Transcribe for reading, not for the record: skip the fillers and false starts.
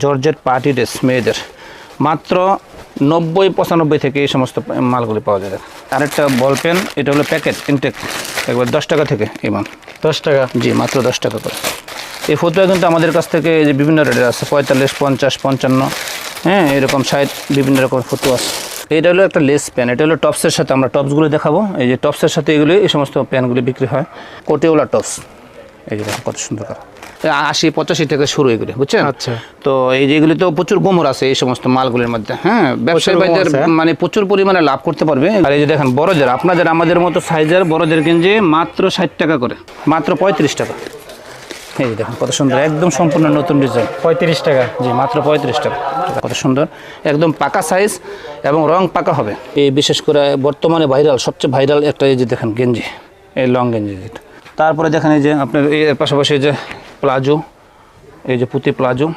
Georgette party dress মেয়েদের মাত্র 90-95 থেকে এই সমস্ত মালগুলি পাওয়া যায়। আরেকটা বল পেন, এটা হলো প্যাকেট ইনটেক, একবার 10 টাকা থেকে এই মাল 10 টাকা, জি মাত্র 10 টাকা করে। এই ফতুয়া কিন্তু আমাদের কাছ থেকে যে বিভিন্ন রেটের আছে, 45, 50, 55, হ্যাঁ এরকম 60 বিভিন্ন রকম ফতুয়া আছে। এটা হলো একটা লেস প্যান, এটা হলো টপসের সাথে, আমরা টপসগুলো দেখাবো। এই যে টপসের সাথে এগুলি এই সমস্ত প্যানগুলি বিক্রি হয়, কোটিওলা টপস। এই যে কত সুন্দর করা, 80-85 টাকা শুরু এগুলি, বুঝছেন? আচ্ছা। তো এই যেগুলি তো প্রচুর গোমর আছে এই সমস্ত মালগুলির মধ্যে, হ্যাঁ ব্যবসায়ী ভাইদের মানে প্রচুর পরিমাণে লাভ করতে পারবে। আর এই যে দেখেন বড়দের, আপনাদের আমাদের মতো সাইজের বড়দের গেঞ্জি মাত্র 60 টাকা করে, মাত্র 35 টাকা। এই যে দেখেন কত সুন্দর, একদম সম্পূর্ণ নতুন ডিজাইন, 35 টাকা, জি মাত্র 35 টাকা। কত সুন্দর, একদম পাকা সাইজ এবং রং পাকা হবে। এই বিশেষ করে বর্তমানে ভাইরাল, সবচেয়ে ভাইরাল একটা এই যে দেখেন গেঞ্জি, এই লং গেঞ্জি যেটা। তারপরে দেখেন এই যে আপনার এর পাশাপাশি এই যে প্লাজো, এই যে পুঁতি প্লাজো,